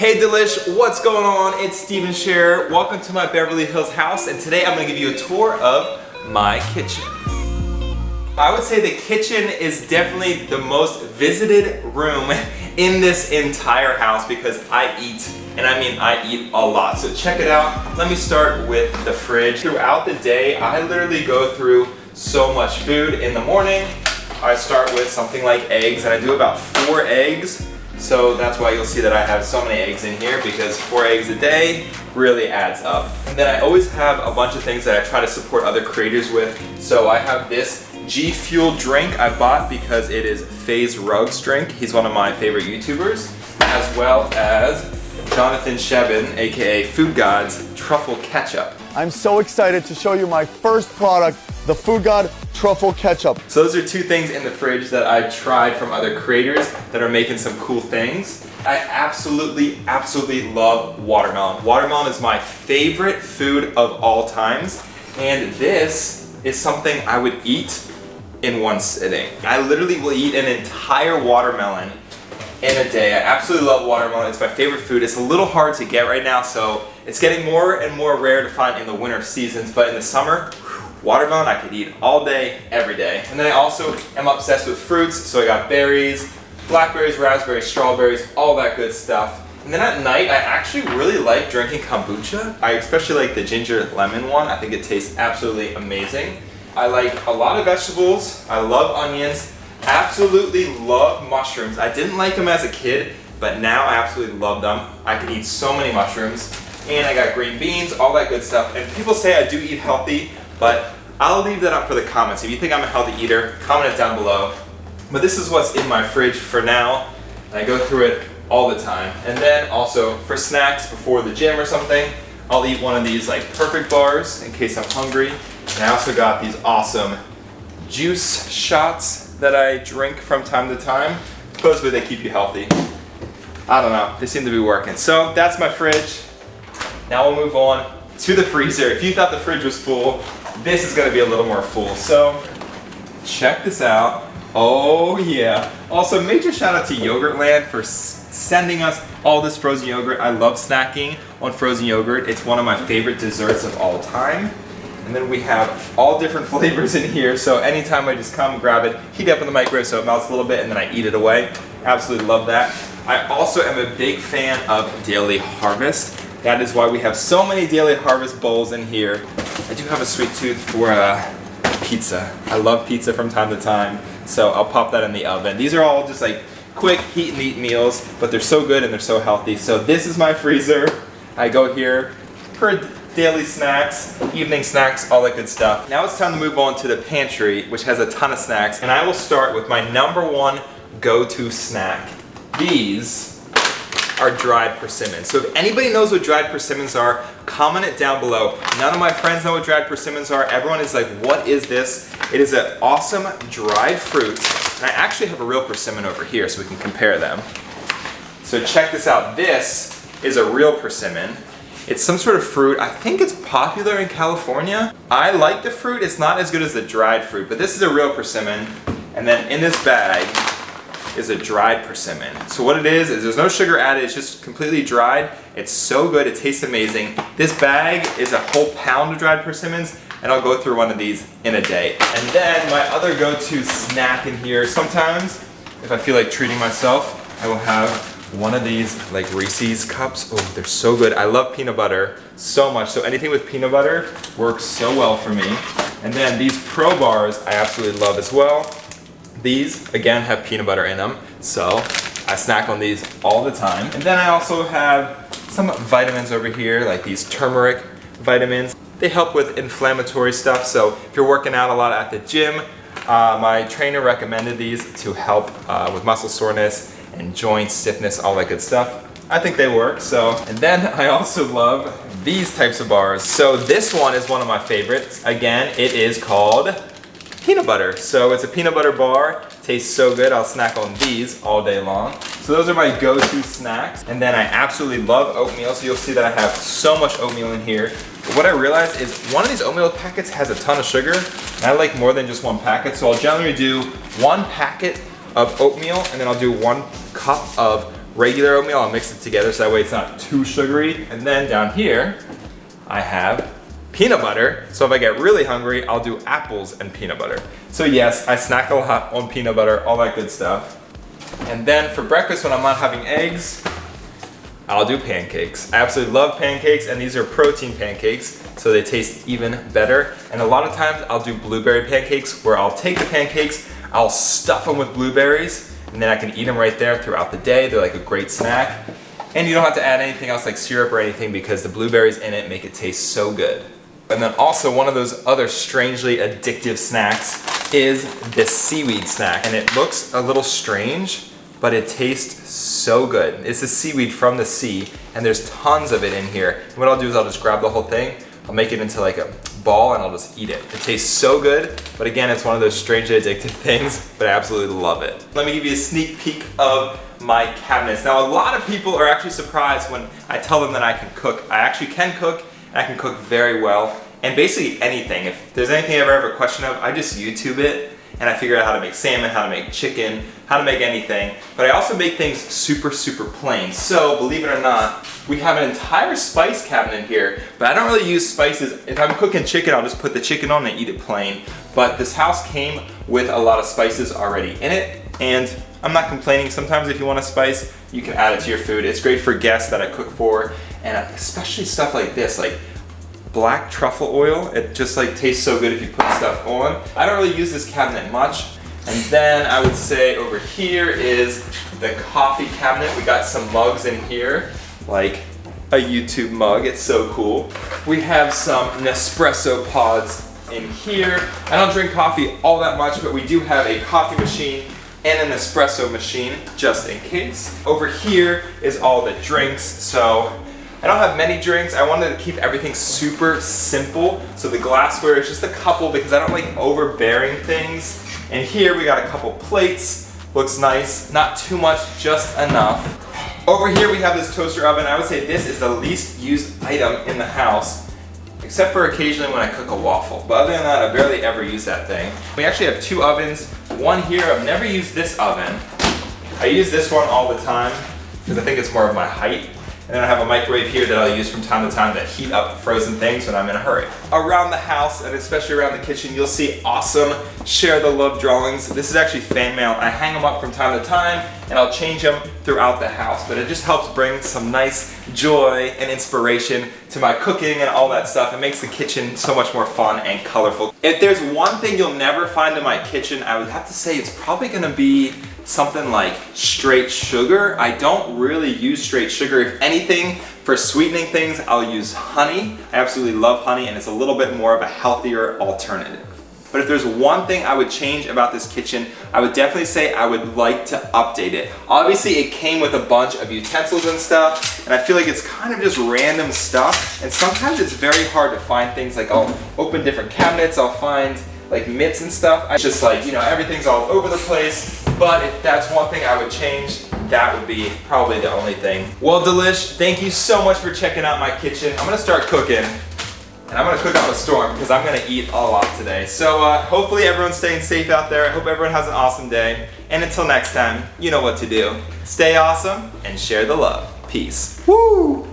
Hey Delish, what's going on? It's Steven Scherer. Welcome to my Beverly Hills house, and today I'm gonna give you a tour of my kitchen. I would say the kitchen is definitely the most visited room in this entire house because I eat, and I mean I eat a lot. So check it out. Let me start with the fridge. Throughout the day, I literally go through so much food. In the morning, I start with something like eggs, and I do about 4 eggs. So that's why you'll see that I have so many eggs in here, because 4 eggs a day really adds up. And then I always have a bunch of things that I try to support other creators with. So I have this G Fuel drink I bought because it is FaZe Ruggs drink. He's one of my favorite YouTubers, as well as Jonathan Shevin, aka Food God's truffle ketchup. I'm so excited to show you my first product, the Food God truffle ketchup. So those are 2 things in the fridge that I tried from other creators that are making some cool things. I absolutely love watermelon. Watermelon is my favorite food of all times, and this is something I would eat in one sitting. I literally will eat an entire watermelon in a day. I absolutely love watermelon. It's my favorite food. It's a little hard to get right now, so it's getting more and more rare to find in the winter seasons, but in the summer, watermelon I could eat all day, every day. And then I also am obsessed with fruits, so I got berries, blackberries, raspberries, strawberries, all that good stuff. And then at night, I actually really like drinking kombucha. I especially like the ginger lemon one. I think it tastes absolutely amazing. I like a lot of vegetables. I love onions. Absolutely love mushrooms. I didn't like them as a kid, but now I absolutely love them. I can eat so many mushrooms. And I got green beans, all that good stuff. And people say I do eat healthy, but I'll leave that up for the comments. If you think I'm a healthy eater, comment it down below. But this is what's in my fridge for now. And I go through it all the time. And then also for snacks before the gym or something, I'll eat one of these like perfect bars in case I'm hungry. And I also got these awesome juice shots that I drink from time to time. Supposedly they keep you healthy. I don't know, they seem to be working. So that's my fridge. Now we'll move on to the freezer. If you thought the fridge was full, this is gonna be a little more full. So check this out. Oh yeah. Also, major shout out to Yogurtland for sending us all this frozen yogurt. I love snacking on frozen yogurt. It's one of my favorite desserts of all time. And then we have all different flavors in here, so anytime I just come, grab it, heat it up in the microwave so it melts a little bit, and then I eat it away. Absolutely love that. I also am a big fan of Daily Harvest. That is why we have so many Daily Harvest bowls in here. I do have a sweet tooth for pizza. I love pizza from time to time, so I'll pop that in the oven. These are all just like quick heat and eat meals, but they're so good and they're so healthy. So this is my freezer. I go here for daily snacks, evening snacks, all that good stuff. Now it's time to move on to the pantry, which has a ton of snacks, and I will start with my #1 go-to snack. These are dried persimmons. So if anybody knows what dried persimmons are, comment it down below. None of my friends know what dried persimmons are. Everyone is like, what is this? It is an awesome dried fruit, and I actually have a real persimmon over here so we can compare them. So check this out. This is a real persimmon. It's some sort of fruit. I think it's popular in California. I like the fruit. It's not as good as the dried fruit, but this is a real persimmon. And then in this bag is a dried persimmon. So what it is there's no sugar added. It's just completely dried. It's so good. It tastes amazing. This bag is a whole pound of dried persimmons, and I'll go through one of these in a day. And then my other go-to snack in here, sometimes if I feel like treating myself, I will have one of these like Reese's cups. Oh, they're so good. I love peanut butter so much. So anything with peanut butter works so well for me. And then these Pro Bars I absolutely love as well. These, again, have peanut butter in them. So I snack on these all the time. And then I also have some vitamins over here, like these turmeric vitamins. They help with inflammatory stuff. So if you're working out a lot at the gym, my trainer recommended these to help with muscle soreness and joint stiffness, all that good stuff. I think they work, so. And then I also love these types of bars. So this one is one of my favorites. Again, it is called peanut butter. So it's a peanut butter bar, tastes so good. I'll snack on these all day long. So those are my go-to snacks. And then I absolutely love oatmeal, so you'll see that I have so much oatmeal in here. But what I realized is one of these oatmeal packets has a ton of sugar, and I like more than just 1 packet, so I'll generally do 1 packet of oatmeal, and then I'll do 1 cup of regular oatmeal. I'll mix it together so that way it's not too sugary. And then down here, I have peanut butter. So if I get really hungry, I'll do apples and peanut butter. So yes, I snack a lot on peanut butter, all that good stuff. And then for breakfast, when I'm not having eggs, I'll do pancakes. I absolutely love pancakes, and these are protein pancakes, so they taste even better. And a lot of times I'll do blueberry pancakes, where I'll take the pancakes, I'll stuff them with blueberries, and then I can eat them right there throughout the day. They're like a great snack. And you don't have to add anything else like syrup or anything, because the blueberries in it make it taste so good. And then also one of those other strangely addictive snacks is this seaweed snack. And it looks a little strange, but it tastes so good. It's a seaweed from the sea, and there's tons of it in here. And what I'll do is I'll just grab the whole thing, I'll make it into like a ball, and I'll just eat it. It tastes so good, but again, it's one of those strangely addictive things, but I absolutely love it. Let me give you a sneak peek of my cabinets. Now, a lot of people are actually surprised when I tell them that I can cook. I actually can cook, and I can cook very well. And basically anything. If there's anything I ever have a question of, I just YouTube it, and I figure out how to make salmon, how to make chicken, how to make anything. But I also make things super, super plain. So, believe it or not, we have an entire spice cabinet in here, but I don't really use spices. If I'm cooking chicken, I'll just put the chicken on and eat it plain. But this house came with a lot of spices already in it, and I'm not complaining. Sometimes if you want a spice, you can add it to your food. It's great for guests that I cook for, and especially stuff like this, like black truffle oil. It just like tastes so good if you put stuff on. I don't really use this cabinet much. And then I would say over here is the coffee cabinet. We got some mugs in here, like a YouTube mug. It's so cool. We have some Nespresso pods in here. I don't drink coffee all that much, but we do have a coffee machine and an espresso machine just in case. Over here is all the drinks. So I don't have many drinks. I wanted to keep everything super simple. So the glassware is just a couple because I don't like overbearing things. And here we got a couple plates. Looks nice, not too much, just enough. Over here we have this toaster oven. I would say this is the least used item in the house, except for occasionally when I cook a waffle. But other than that, I barely ever use that thing. We actually have two ovens. One here, I've never used this oven. I use this one all the time because I think it's more of my height. And then I have a microwave here that I'll use from time to time to heat up frozen things when I'm in a hurry. Around the house, and especially around the kitchen, you'll see awesome Share the Love drawings. This is actually fan mail. I hang them up from time to time, and I'll change them throughout the house. But it just helps bring some nice joy and inspiration to my cooking and all that stuff. It makes the kitchen so much more fun and colorful. If there's one thing you'll never find in my kitchen, I would have to say it's probably gonna be something like straight sugar. I don't really use straight sugar. If anything, for sweetening things, I'll use honey. I absolutely love honey, and it's a little bit more of a healthier alternative. But if there's one thing I would change about this kitchen, I would definitely say I would like to update it. Obviously, it came with a bunch of utensils and stuff, and I feel like it's kind of just random stuff, and sometimes it's very hard to find things. Like I'll open different cabinets, I'll find like mitts and stuff. It's just like, you know, everything's all over the place. But if that's one thing I would change, that would be probably the only thing. Well, Delish, thank you so much for checking out my kitchen. I'm gonna start cooking, and I'm gonna cook up a storm because I'm gonna eat a lot today. So hopefully everyone's staying safe out there. I hope everyone has an awesome day. And until next time, you know what to do. Stay awesome and share the love. Peace. Woo!